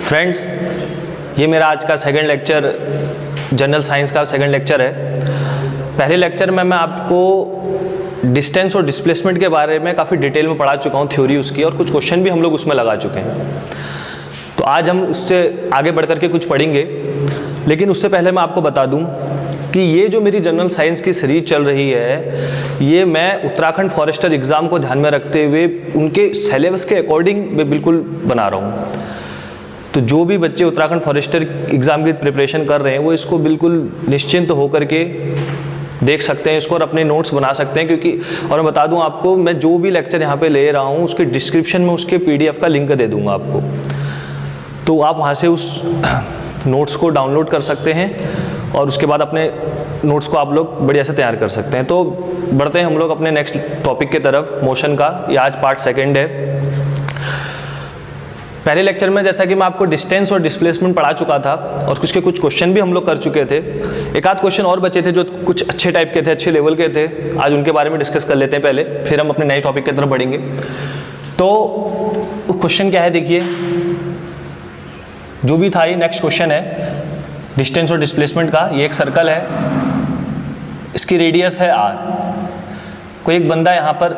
Friends, ये मेरा आज का सेकंड लेक्चर जनरल साइंस का सेकंड लेक्चर है। पहले लेक्चर में मैं आपको डिस्टेंस और डिस्प्लेसमेंट के बारे में काफ़ी डिटेल में पढ़ा चुका हूँ, थ्योरी उसकी, और कुछ क्वेश्चन भी हम लोग उसमें लगा चुके हैं। तो आज हम उससे आगे बढ़ करके कुछ पढ़ेंगे, लेकिन उससे पहले मैं आपको बता दूं कि ये जो मेरी जनरल साइंस की सीरीज चल रही है, ये मैं उत्तराखंड फॉरेस्टर एग्ज़ाम को ध्यान में रखते हुए उनके सिलेबस के अकॉर्डिंग मैं बिल्कुल बना रहा हूँ। तो जो भी बच्चे उत्तराखंड फॉरेस्टर एग्ज़ाम की प्रिपरेशन कर रहे हैं वो इसको बिल्कुल निश्चिंत होकर के देख सकते हैं इसको और अपने नोट्स बना सकते हैं, क्योंकि और मैं बता दूं आपको, मैं जो भी लेक्चर यहाँ पे ले रहा हूँ उसके डिस्क्रिप्शन में उसके PDF का लिंक दे दूँगा आपको, तो आप वहाँ से उस नोट्स को डाउनलोड कर सकते हैं और उसके बाद अपने नोट्स को आप लोग बढ़िया से तैयार कर सकते हैं। तो बढ़ते हैं हम लोग अपने नेक्स्ट टॉपिक की तरफ, मोशन का। ये आज पार्ट सेकंड है। पहले लेक्चर में जैसा कि मैं आपको डिस्टेंस और डिस्प्लेसमेंट पढ़ा चुका था और उसके कुछ क्वेश्चन भी हम लोग कर चुके थे। एक आध क्वेश्चन और बचे थे जो कुछ अच्छे टाइप के थे, अच्छे लेवल के थे। आज उनके बारे में डिस्कस कर लेते हैं पहले, फिर हम अपने नए टॉपिक की तरफ बढ़ेंगे। तो क्वेश्चन क्या है, देखिए जो भी था, ये नेक्स्ट क्वेश्चन है डिस्टेंस और डिस्प्लेसमेंट का। ये एक सर्कल है, इसकी रेडियस है r। कोई एक बंदा यहाँ पर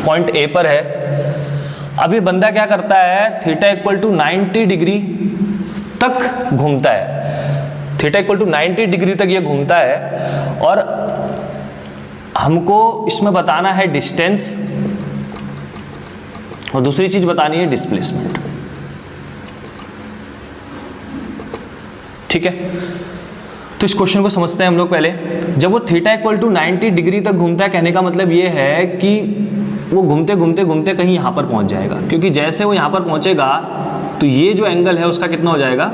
पॉइंट A पर है। अब ये बंदा क्या करता है, थीटा इक्वल टू 90 डिग्री तक घूमता है। थीटा इक्वल टू 90 डिग्री तक ये घूमता है और हमको इसमें बताना है डिस्टेंस और दूसरी चीज बतानी है डिस्प्लेसमेंट। ठीक है, तो इस क्वेश्चन को समझते हैं हम लोग पहले। जब वो थीटा इक्वल टू 90 डिग्री तक घूमता है, कहने का मतलब ये है कि वो घूमते घूमते घूमते कहीं यहाँ पर पहुँच जाएगा, क्योंकि जैसे वो यहाँ पर पहुँचेगा तो ये जो एंगल है उसका कितना हो जाएगा,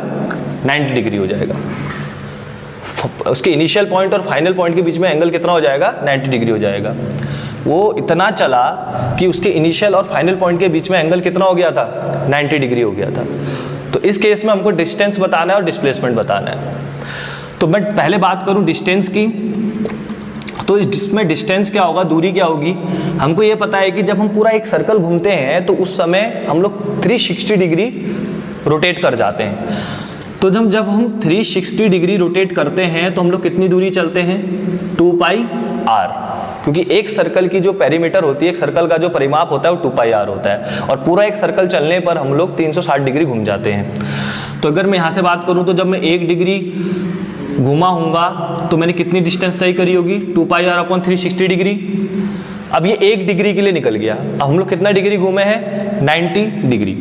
90 डिग्री हो जाएगा। उसके इनिशियल पॉइंट और फाइनल पॉइंट के बीच में एंगल कितना हो जाएगा, 90 डिग्री हो जाएगा। वो इतना चला कि उसके इनिशियल और फाइनल पॉइंट के बीच में एंगल कितना हो गया था, 90 डिग्री हो गया था। तो इस केस में हमको डिस्टेंस बताना है और डिस्प्लेसमेंट बताना है। तो मैं पहले बात करूं डिस्टेंस की, तो इसमें डिस्टेंस क्या होगा, दूरी क्या होगी। हमको ये पता है कि जब हम पूरा एक सर्कल घूमते हैं तो उस समय हम लोग 360 डिग्री रोटेट कर जाते हैं। तो जब हम 360 डिग्री रोटेट करते हैं तो हम लोग कितनी दूरी चलते हैं, 2πr, क्योंकि एक सर्कल की जो पेरीमीटर होती है, एक सर्कल का जो परिमाप होता है वो 2πr होता है, और पूरा एक सर्कल चलने पर हम लोग 360 डिग्री घूम जाते हैं। तो अगर मैं यहाँ से बात करूँ तो जब मैं 1 डिग्री घूमा हूँगा तो मैंने कितनी डिस्टेंस तय करी होगी, 2πr/360 डिग्री। अब ये 1 डिग्री के लिए निकल गया। अब हम लोग कितना डिग्री घूमे हैं, 90 डिग्री।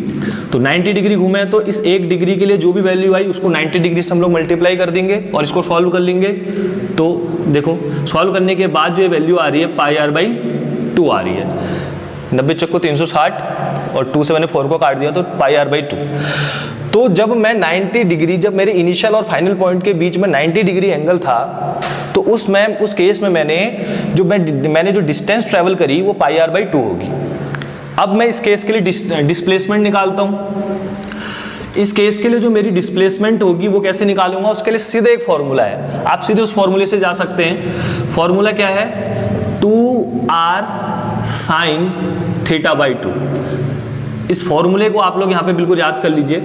तो 90 डिग्री घूमे हैं तो इस 1 डिग्री के लिए जो भी वैल्यू आई उसको 90 डिग्री से हम लोग मल्टीप्लाई कर देंगे और इसको सॉल्व कर लेंगे। तो देखो सॉल्व करने के बाद जो ये वैल्यू आ रही है πr/2 आ रही है। 90 चक्को 360 और 2 से मैंने 4 को काट दिया तो πr/2। तो जब मैं 90 डिग्री, जब मेरे इनिशियल और फाइनल पॉइंट के बीच में 90 डिग्री एंगल था, तो उस केस में मैंने जो डिस्टेंस ट्रेवल करी वो πr/2 होगी। अब मैं इस केस के लिए डिस्प्लेसमेंट निकालता हूँ। इस केस के लिए जो मेरी डिस्प्लेसमेंट होगी वो कैसे निकालूंगा, उसके लिए सीधे एक फॉर्मूला है। आप सीधे उस फॉर्मूले से जा सकते हैं। फॉर्मूला क्या है, 2r sin θ/2। इस फॉर्मूले को आप लोग यहाँ पे बिल्कुल याद कर लीजिए।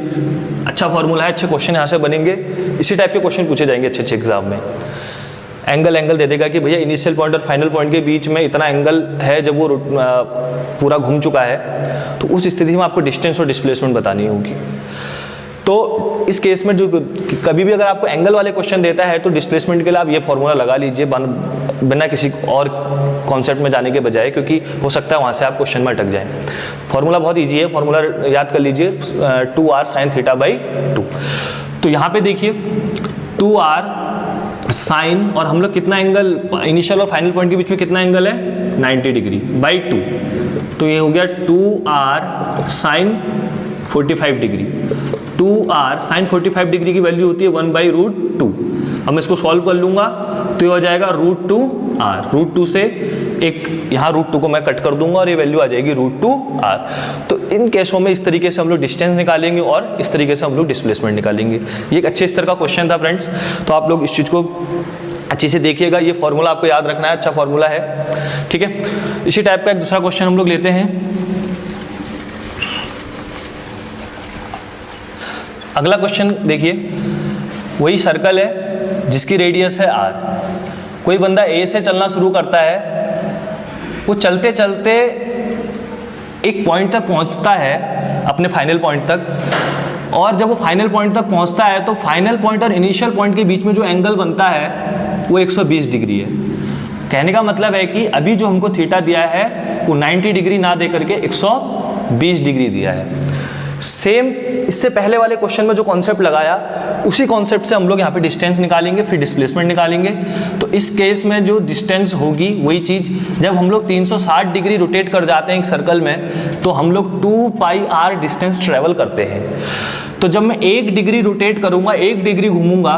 अच्छा फॉर्मूला है, अच्छे क्वेश्चन यहाँ से बनेंगे। इसी टाइप के क्वेश्चन पूछे जाएंगे अच्छे एग्जाम में। एंगल दे देगा कि भैया इनिशियल पॉइंट और फाइनल पॉइंट के बीच में इतना एंगल है जब वो पूरा घूम चुका है, तो उस स्थिति में आपको डिस्टेंस और डिस्प्लेसमेंट बतानी होगी। तो इस केस में जो कभी भी अगर आपको एंगल वाले क्वेश्चन देता है तो डिस्प्लेसमेंट के लिए आप ये फॉर्मूला लगा लीजिए बिना किसी और कॉन्सेप्ट में जाने के बजाय, क्योंकि हो सकता है वहाँ से आप क्वेश्चन में अटक जाएं। फॉर्मूला बहुत इजी है, फॉर्मूला याद कर लीजिए, 2r sin θ/2। तो यहाँ पे देखिए 2r साइन, और हम लोग कितना एंगल, इनिशियल और फाइनल पॉइंट के बीच में कितना एंगल है, 90 डिग्री बाई 2। तो ये हो गया 2r sin 45 degree. 2r sin 45 degree की वैल्यू होती है 1/√2। अब मैं इसको सॉल्व कर लूंगा तो ये हो जाएगा √2r। √2 से एक यहाँ √2 को मैं कट कर दूंगा और ये वैल्यू आ जाएगी √2r। तो इन केसों में इस तरीके से हम लोग डिस्टेंस निकालेंगे और इस तरीके से हम लोग डिस्प्लेसमेंट निकालेंगे। ये एक अच्छे स्तर का क्वेश्चन था फ्रेंड्स, तो आप लोग इस चीज़ को अच्छे से देखिएगा। ये फॉर्मूला आपको याद रखना है, अच्छा फॉर्मूला है, ठीक है। इसी टाइप का एक दूसरा क्वेश्चन हम लोग लेते हैं। अगला क्वेश्चन देखिए, वही सर्कल है जिसकी रेडियस है r। कोई बंदा A से चलना शुरू करता है, वो चलते चलते एक पॉइंट तक पहुंचता है, अपने फाइनल पॉइंट तक, और जब वो फाइनल पॉइंट तक पहुंचता है तो फाइनल पॉइंट और इनिशियल पॉइंट के बीच में जो एंगल बनता है वो 120 डिग्री है। कहने का मतलब है कि अभी जो हमको थीटा दिया है वो 90 डिग्री ना दे करके 120 डिग्री दिया है। सेम इससे पहले वाले क्वेश्चन में जो कॉन्सेप्ट लगाया उसी कॉन्सेप्ट से हम लोग यहाँ पे डिस्टेंस निकालेंगे, फिर डिस्प्लेसमेंट निकालेंगे। तो इस केस में जो डिस्टेंस होगी वही चीज़, जब हम लोग 360 डिग्री रोटेट कर जाते हैं एक सर्कल में तो हम लोग 2 पाई r डिस्टेंस ट्रेवल करते हैं। तो जब मैं 1 डिग्री रोटेट करूँगा, 1 डिग्री घूमूंगा,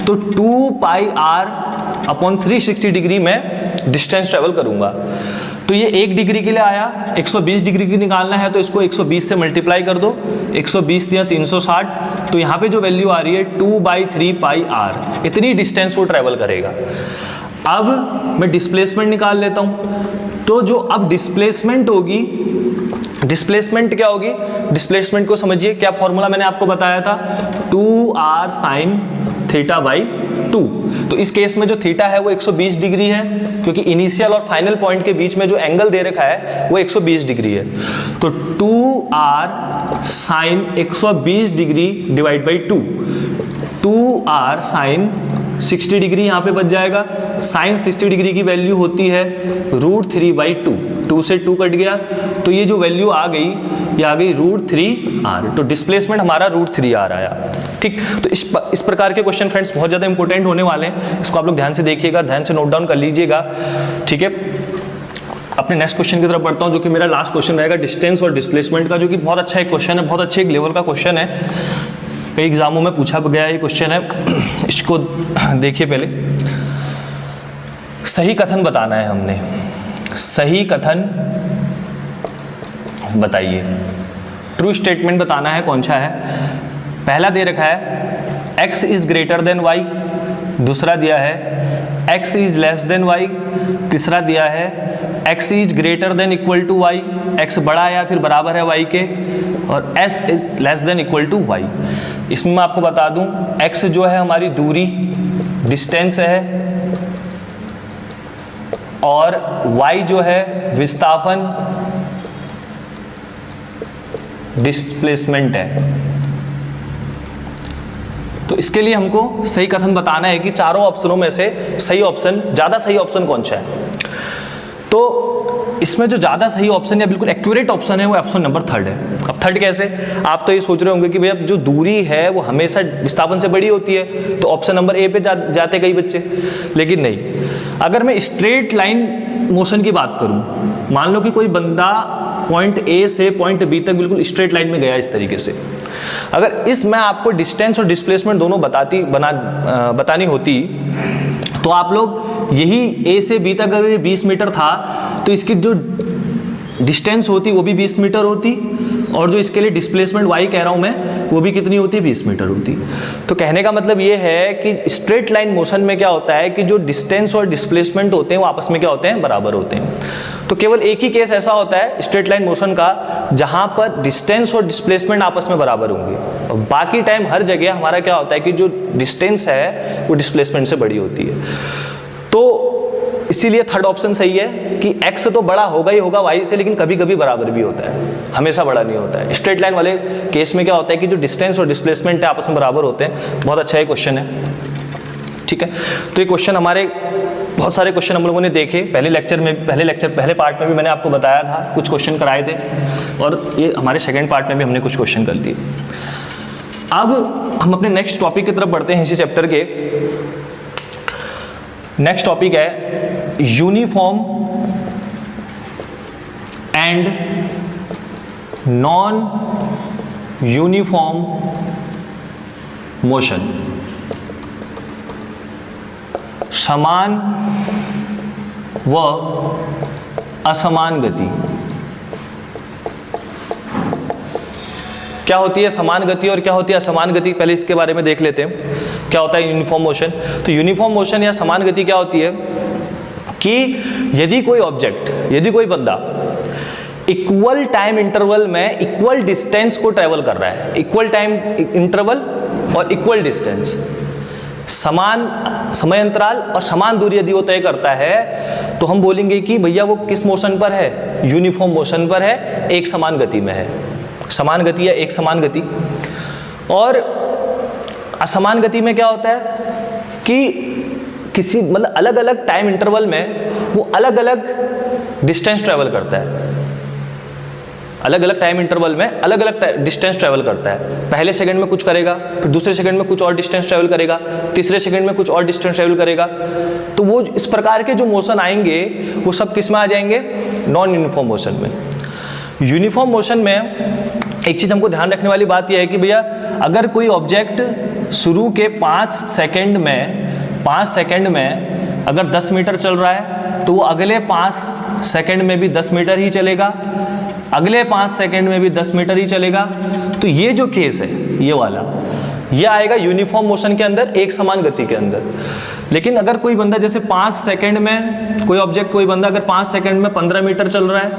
तो 2 पाई r अपॉन 360 डिग्री में डिस्टेंस ट्रेवल करूँगा। तो ये 1 डिग्री के लिए आया, 120 डिग्री की निकालना है तो इसको 120 से मल्टीप्लाई कर दो, 120 दिया 360, तो यहाँ पे जो वैल्यू आ रही है 2/3 पाई r, इतनी डिस्टेंस वो ट्रेवल करेगा। अब मैं डिस्प्लेसमेंट निकाल लेता हूँ। तो जो अब डिस्प्लेसमेंट होगी, डिस्प्लेसमेंट क्या होगी, डिस्प्लेसमेंट को समझिए, क्या फॉर्मूला मैंने आपको बताया था, 2r sin θ/2। तो इस केस में जो थीटा है वो 120 डिग्री है, क्योंकि इनिशियल और फाइनल पॉइंट के बीच में जो एंगल दे रखा है वो 120 डिग्री है। तो 2r sin 120 degree divide by 2, 2r sin 60 degree यहाँ पे बच जाएगा। साइन 60 डिग्री की वैल्यू होती है √3/2, 2 से 2 कट गया, तो ये जो वैल्यू आ गई ये आ गई √3r। तो डिस्प्लेसमेंट हमारा √3r आया। ठीक, तो इस प्रकार के क्वेश्चन फ्रेंड्स बहुत ज़्यादा इंपॉर्टेंट होने वाले हैं, इसको आप लोग ध्यान से देखिएगा, ध्यान से नोट डाउन कर लीजिएगा। ठीक है, अपने नेक्स्ट क्वेश्चन की तरफ बढ़ता हूँ, जो कि मेरा लास्ट क्वेश्चन रहेगा डिस्टेंस और डिस्प्लेसमेंट का, जो कि बहुत अच्छा एक क्वेश्चन है, बहुत अच्छे एक लेवल का क्वेश्चन है, कई एग्जामों में पूछा गया ये क्वेश्चन है। इसको देखिए, पहले सही कथन बताना है हमने, सही कथन बताइए, ट्रू स्टेटमेंट बताना है। कौन सा है? पहला दे रखा है x is greater than y, दूसरा दिया है x is less than y, तीसरा दिया है x is greater than equal to y, x बड़ा या फिर बराबर है y के, और s is less than equal to y। इसमें मैं आपको बता दूं x जो है हमारी दूरी, डिस्टेंस है, और y जो है विस्थापन, डिस्प्लेसमेंट है। तो इसके लिए हमको सही कथन बताना है कि चारों ऑप्शनों में से सही ऑप्शन, ज़्यादा सही ऑप्शन कौन सा है। तो इसमें जो ज़्यादा सही ऑप्शन या बिल्कुल एक्यूरेट ऑप्शन है वो ऑप्शन नंबर 3 है। अब 3 कैसे? आप तो ये सोच रहे होंगे कि भैया जो दूरी है वो हमेशा विस्थापन से बड़ी होती है, तो ऑप्शन नंबर ए पे जाते कई बच्चे, लेकिन नहीं। अगर मैं स्ट्रेट लाइन मोशन की बात करूं, मान लो कि कोई बंदा पॉइंट ए से पॉइंट बी तक बिल्कुल स्ट्रेट लाइन में गया इस तरीके से, अगर मैं आपको डिस्टेंस और डिस्प्लेसमेंट दोनों बतानी होती, तो आप लोग यही ए से बी तक अगर ये 20 मीटर था तो इसकी जो डिस्टेंस होती वो भी 20 मीटर होती, और जो इसके लिए डिस्प्लेसमेंट y कह रहा हूं मैं वो भी कितनी होती है, 20 मीटर होती। तो कहने का मतलब ये है कि स्ट्रेट लाइन मोशन में क्या होता है कि जो डिस्टेंस और डिस्प्लेसमेंट होते हैं वो आपस में क्या होते हैं, बराबर होते हैं। तो केवल एक ही केस ऐसा होता है स्ट्रेट लाइन मोशन का जहां पर डिस्टेंस और डिस्प्लेसमेंट आपस में बराबर होंगे, और बाकी टाइम हर जगह हमारा क्या होता है कि जो डिस्टेंस है वो डिस्प्लेसमेंट से बड़ी होती है। तो इसीलिए 3rd ऑप्शन सही है कि x तो बड़ा होगा ही होगा y से, लेकिन कभी कभी बराबर भी होता है, हमेशा बड़ा नहीं होता है। स्ट्रेट लाइन वाले केस में क्या होता है कि जो डिस्टेंस और डिस्प्लेसमेंट है आपस में बराबर होते हैं। बहुत अच्छा ये क्वेश्चन है। ठीक है, तो ये क्वेश्चन हमारे बहुत सारे क्वेश्चन हम लोगों ने देखे पहले पार्ट में भी मैंने आपको बताया था, कुछ क्वेश्चन कराए थे, और ये हमारे सेकेंड पार्ट में भी हमने कुछ क्वेश्चन कर लिए। अब हम अपने नेक्स्ट टॉपिक की तरफ बढ़ते हैं। इसी चैप्टर के नेक्स्ट टॉपिक है uniform and non uniform motion, समान व असमान गति। क्या होती है समान गति और क्या होती है असमान गति, पहले इसके बारे में देख लेते हैं। क्या होता है यूनिफॉर्म मोशन? तो यूनिफॉर्म मोशन या समान गति क्या होती है कि यदि कोई ऑब्जेक्ट, यदि कोई बंदा इक्वल टाइम इंटरवल में इक्वल डिस्टेंस को ट्रेवल कर रहा है, इक्वल टाइम इंटरवल और इक्वल डिस्टेंस, समान समय अंतराल और समान दूरी यदि वो तय करता है तो हम बोलेंगे कि भैया वो किस मोशन पर है, यूनिफॉर्म मोशन पर है, एक समान गति में है। समान गति या एक समान गति। और असमान गति में क्या होता है कि किसी मतलब अलग अलग टाइम इंटरवल में वो अलग अलग डिस्टेंस ट्रेवल करता है, अलग अलग टाइम इंटरवल में अलग अलग डिस्टेंस ट्रेवल करता है। पहले सेकंड में कुछ करेगा, फिर दूसरे सेकंड में कुछ और डिस्टेंस ट्रेवल करेगा, तीसरे सेकंड में कुछ और डिस्टेंस ट्रेवल करेगा। तो वो इस प्रकार के जो मोशन आएंगे वो सब किस में आ जाएंगे, नॉन यूनिफॉर्म मोशन में। यूनिफॉर्म मोशन में एक चीज हमको ध्यान रखने वाली बात यह है कि भैया अगर कोई ऑब्जेक्ट शुरू के 5 सेकंड में अगर 10 मीटर चल रहा है तो वो अगले 5 सेकंड में भी 10 मीटर ही चलेगा, अगले 5 सेकंड में भी 10 मीटर ही चलेगा। तो ये जो केस है ये वाला, ये आएगा यूनिफॉर्म मोशन के अंदर, एक समान गति के अंदर। लेकिन अगर कोई बंदा जैसे 5 सेकंड में कोई ऑब्जेक्ट, कोई बंदा अगर 5 सेकंड में 15 मीटर चल रहा है,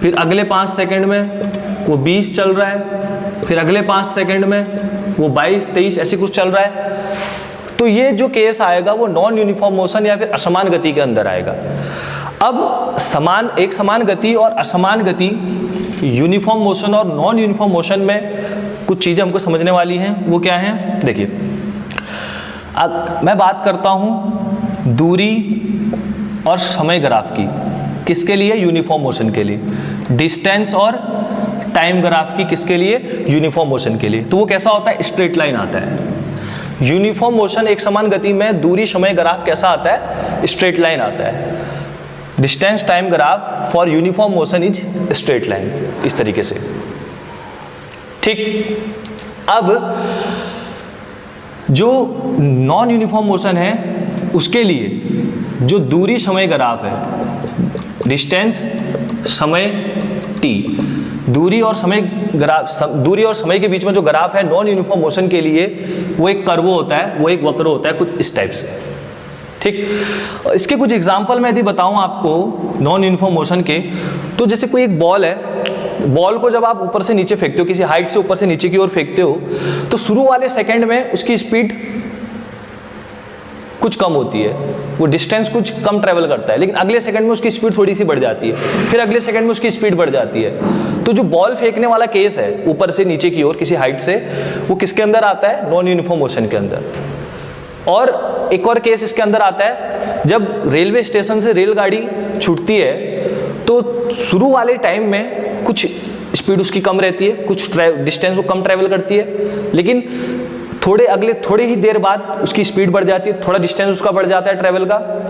फिर अगले 5 सेकंड में वो 20 चल रहा है, फिर अगले 5 सेकंड में वो 22-23 ऐसे कुछ चल रहा है, तो ये जो केस आएगा वो नॉन यूनिफॉर्म मोशन या फिर असमान गति के अंदर आएगा। अब एक समान गति और असमान गति, यूनिफॉर्म मोशन और नॉन यूनिफॉर्म मोशन में कुछ चीजें हमको समझने वाली हैं। वो क्या हैं, देखिए मैं बात करता हूं दूरी और समय ग्राफ की, किसके लिए, यूनिफॉर्म मोशन के लिए। डिस्टेंस और टाइम ग्राफ की किसके लिए, यूनिफॉर्म मोशन के लिए। तो वो कैसा होता है, स्ट्रेट लाइन आता है। यूनिफॉर्म मोशन एक समान गति में दूरी समय ग्राफ कैसा आता है, स्ट्रेट लाइन आता है। Distance time graph for uniform motion is straight line, इस तरीके से। ठीक, अब जो नॉन यूनिफॉर्म मोशन है उसके लिए जो दूरी समय ग्राफ है, डिस्टेंस समय t, दूरी और समय के बीच में जो ग्राफ है नॉन यूनिफॉर्म मोशन के लिए, वो एक कर्व होता है, वो एक वक्र होता है कुछ इस टाइप से। ठीक, इसके कुछ एग्जांपल मैं यदि बताऊं आपको नॉन यूनिफॉर्म मोशन के, तो जैसे कोई एक बॉल है, बॉल को जब आप ऊपर से नीचे फेंकते हो, किसी हाइट से ऊपर से नीचे की ओर फेंकते हो, तो शुरू वाले सेकंड में उसकी स्पीड कुछ कम होती है, वो डिस्टेंस कुछ कम ट्रेवल करता है, लेकिन अगले सेकंड में उसकी स्पीड थोड़ी सी बढ़ जाती है, फिर अगले सेकंड में उसकी स्पीड बढ़ जाती है। तो जो बॉल फेंकने वाला केस है ऊपर से नीचे की ओर किसी हाइट से, वो किसके अंदर आता है, नॉन यूनिफॉर्म मोशन के अंदर। और एक और केस इसके अंदर आता है, जब रेलवे स्टेशन से रेलगाड़ी छूटती है तो शुरू वाले टाइम में कुछ स्पीड उसकी कम रहती है, कुछ डिस्टेंस वो कम ट्रेवल करती है, लेकिन थोड़े ही देर बाद उसकी स्पीड बढ़ जाती है, थोड़ा डिस्टेंस उसका बढ़ जाता है,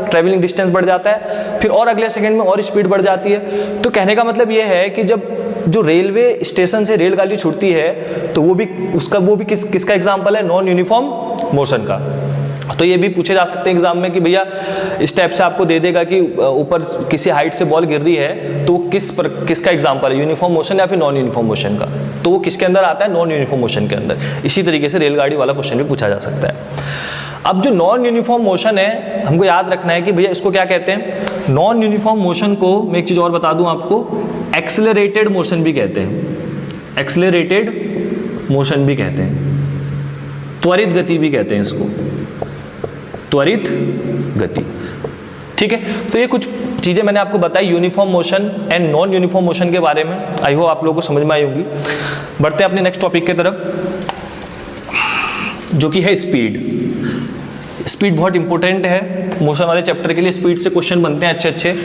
ट्रेवलिंग डिस्टेंस बढ़ जाता है, फिर और अगले सेकंड में और स्पीड बढ़ जाती है। तो कहने का मतलब ये है कि जब जो रेलवे स्टेशन से रेलगाड़ी छूटती है तो वो भी किसका एग्जाम्पल है, नॉन यूनिफॉर्म मोशन का। तो ये भी पूछे जा सकते हैं एग्जाम में कि भैया इस टाइप से आपको दे देगा कि ऊपर किसी हाइट से बॉल गिर रही है तो किसका एग्जांपल है, यूनिफॉर्म मोशन या फिर नॉन यूनिफॉर्म मोशन का। तो वो किसके अंदर आता है, नॉन यूनिफॉर्म मोशन के अंदर। इसी तरीके से रेलगाड़ी वाला क्वेश्चन भी पूछा जा सकता है। अब जो नॉन यूनिफॉर्म मोशन है, हमको याद रखना है कि भैया इसको क्या कहते हैं। नॉन यूनिफॉर्म मोशन को मैं एक चीज़ और बता दूँ आपको, एक्सेलरेटेड मोशन भी कहते हैं, एक्सेलरेटेड मोशन भी कहते हैं, त्वरित गति भी कहते हैं इसको, त्वरित गति। ठीक है, तो ये कुछ चीज़ें मैंने आपको बताई uniform motion and non uniform motion के बारे में। आई होप आप लोगों को समझ में आई होगी। बढ़ते हैं अपने नेक्स्ट टॉपिक की तरफ, जो कि है स्पीड। स्पीड बहुत इंपॉर्टेंट है मोशन वाले चैप्टर के लिए, स्पीड से क्वेश्चन बनते हैं अच्छे अच्छे,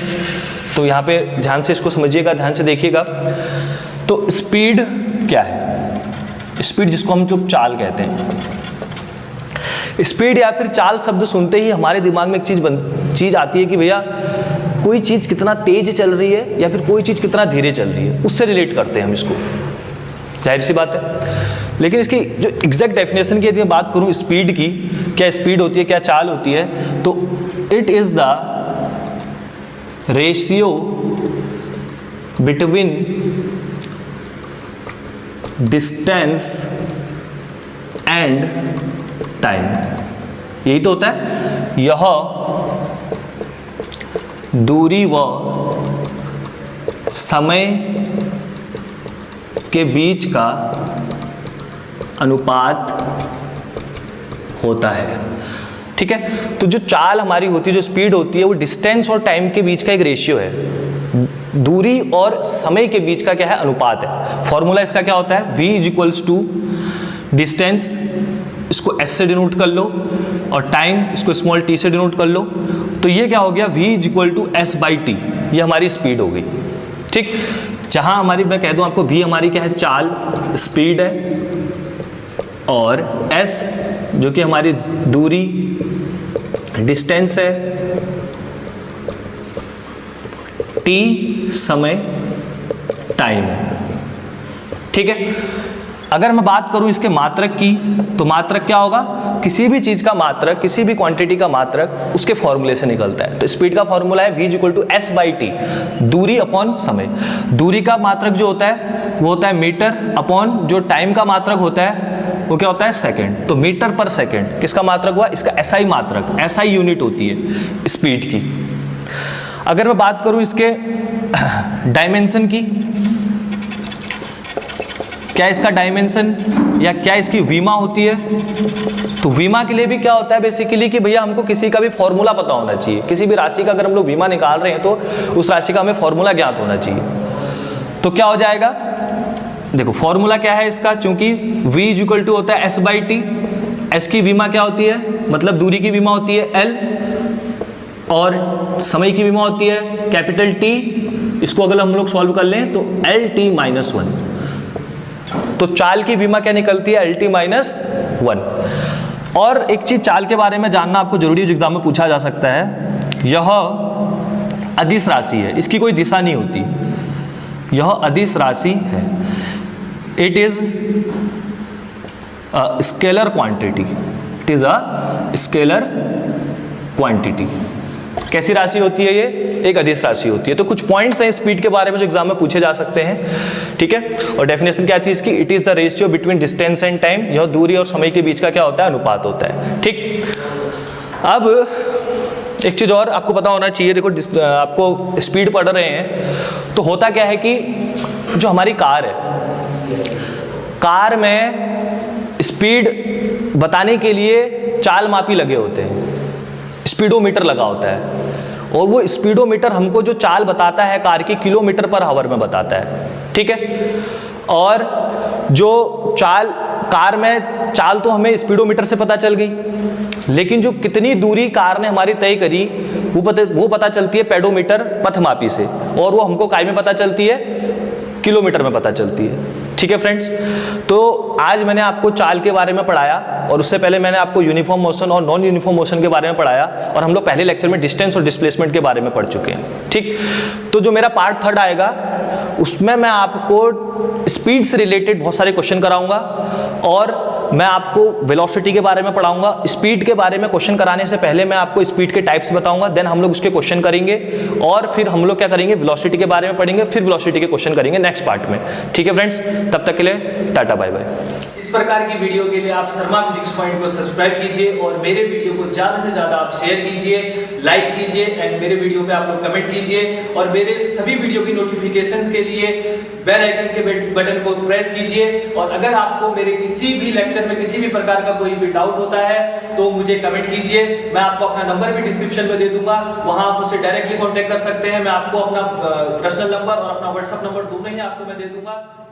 तो यहाँ पे ध्यान से इसको समझिएगा, ध्यान से देखिएगा। तो स्पीड क्या है, स्पीड जिसको हम जो चाल कहते हैं, स्पीड या फिर चाल शब्द सुनते ही हमारे दिमाग में एक चीज आती है कि भैया कोई चीज़ कितना तेज चल रही है या फिर कोई चीज़ कितना धीरे चल रही है, उससे रिलेट करते हैं हम इसको, जाहिर सी बात है। लेकिन इसकी जो एग्जैक्ट डेफिनेशन की यदि मैं बात करूं स्पीड की, क्या स्पीड होती है, क्या चाल होती है, तो it is the ratio between distance and time. यही तो होता है, यह दूरी व समय के बीच का अनुपात होता है। ठीक है, तो जो चाल हमारी होती है, जो स्पीड होती है, वो डिस्टेंस और टाइम के बीच का एक रेशियो है। दूरी और समय के बीच का क्या है, अनुपात है। फॉर्मूला इसका क्या होता है, v is equals to distance, इसको s से डिनोट कर लो, और टाइम इसको स्मॉल t से डिनोट कर लो। तो ये क्या हो गया, v is equal to S by T, ये हमारी स्पीड हो गई। ठीक, जहां हमारी, मैं कह दूं आपको, v हमारी क्या है, चाल, स्पीड है, और s जो कि हमारी दूरी, डिस्टेंस है, t समय, टाइम है। ठीक है, अगर मैं बात करूं इसके मात्रक की, तो मात्रक क्या होगा, किसी भी चीज का मात्रक, किसी भी क्वांटिटी का मात्रक उसके फॉर्मूले से निकलता है। तो स्पीड का फॉर्मूला है v is equal to S by T, दूरी अपॉन समय। दूरी का मात्रक जो होता है वो होता है मीटर, अपॉन जो टाइम का मात्रक होता है वो क्या होता है, सेकंड। तो मीटर पर सेकंड किसका मात्रक हुआ, इसका एसआई मात्रक, एसआई यूनिट होती है स्पीड की। अगर मैं बात करूं इसके डायमेंशन की, क्या इसका डायमेंशन या क्या इसकी वीमा होती है, तो वीमा के लिए भी क्या होता है बेसिकली कि भैया हमको किसी का भी फॉर्मूला पता होना चाहिए। किसी भी राशि का अगर हम लोग वीमा निकाल रहे हैं तो उस राशि का हमें फॉर्मूला ज्ञात होना चाहिए। तो क्या हो जाएगा, देखो फॉर्मूला क्या है इसका, चूंकि v इज इक्वल टू होता है s बाई टी, s की वीमा क्या होती है, मतलब दूरी की वीमा होती है l, और समय की वीमा होती है कैपिटल T। इसको अगर हम लोग सॉल्व कर लें तो एल टी माइनस वन। तो चाल की वीमा क्या निकलती है, एल टी माइनस वन। और एक चीज चाल के बारे में जानना आपको जरूरी, एग्जाम में पूछा जा सकता है, यह अदिश राशि है, इसकी कोई दिशा नहीं होती, यह अदिश राशि है। It is scalar quantity, it is a scalar quantity. कैसी राशि होती है ये, एक अदिश राशि होती है। तो कुछ पॉइंट्स हैं स्पीड के बारे में जो एग्जाम में पूछे जा सकते हैं। ठीक है, और डेफिनेशन क्या थी इसकी, it is the ratio between distance and time, यह दूरी और समय के बीच का क्या होता है, अनुपात होता है। ठीक, अब एक चीज और आपको पता होना चाहिए, देखो आपको स्पीड पढ़ रहे हैं तो होता क्या है कि जो हमारी कार है, कार में स्पीड बताने के लिए चाल मापी लगे होते हैं, स्पीडोमीटर लगा होता है, और वो स्पीडोमीटर हमको जो चाल बताता है कार की, किलोमीटर पर आवर में बताता है। ठीक है, और जो चाल कार में, चाल तो हमें स्पीडोमीटर से पता चल गई, लेकिन जो कितनी दूरी कार ने हमारी तय करी वो पता चलती है पेडोमीटर, पथमापी से, और वो हमको काय में पता चलती है, किलोमीटर में पता चलती है। ठीक है फ्रेंड्स, तो आज मैंने आपको चाल के बारे में पढ़ाया, और उससे पहले मैंने आपको यूनिफॉर्म मोशन और नॉन यूनिफॉर्म मोशन के बारे में पढ़ाया, और हम लोग पहले लेक्चर में डिस्टेंस और डिस्प्लेसमेंट के बारे में पढ़ चुके हैं। ठीक, तो जो मेरा पार्ट थर्ड आएगा उसमें मैं आपको स्पीड से रिलेटेड बहुत सारे क्वेश्चन कराऊंगा, और मैं आपको वेलोसिटी के बारे में पढ़ाऊंगा। स्पीड के बारे में क्वेश्चन कराने से पहले मैं आपको स्पीड के टाइप्स बताऊंगा, देन हम लोग उसके क्वेश्चन करेंगे, और फिर हम लोग क्या करेंगे, वेलोसिटी के बारे में पढ़ेंगे, फिर वेलोसिटी के क्वेश्चन करेंगे नेक्स्ट पार्ट में। ठीक है फ्रेंड्स, तब तक के लिए टाटा बाय बाय। इस प्रकार की वीडियो के लिए आप शर्मा फिजिक्स पॉइंट को सब्सक्राइब कीजिए, और मेरे वीडियो को ज़्यादा से ज़्यादा आप शेयर कीजिए, लाइक कीजिए, एंड मेरे वीडियो पे आप लोग कमेंट कीजिए, और मेरे सभी वीडियो की नोटिफिकेशंस के लिए बेल आइकन के बटन को प्रेस कीजिए। और अगर आपको मेरे किसी भी लेक्चर में किसी भी प्रकार का कोई भी डाउट होता है तो मुझे कमेंट कीजिए। मैं आपको अपना नंबर भी डिस्क्रिप्शन में दे दूंगा, वहां आप मुझसे डायरेक्टली कॉन्टैक्ट कर सकते हैं। मैं आपको अपना पर्सनल नंबर और अपना व्हाट्सएप नंबर दोनों ही आपको मैं दे दूंगा।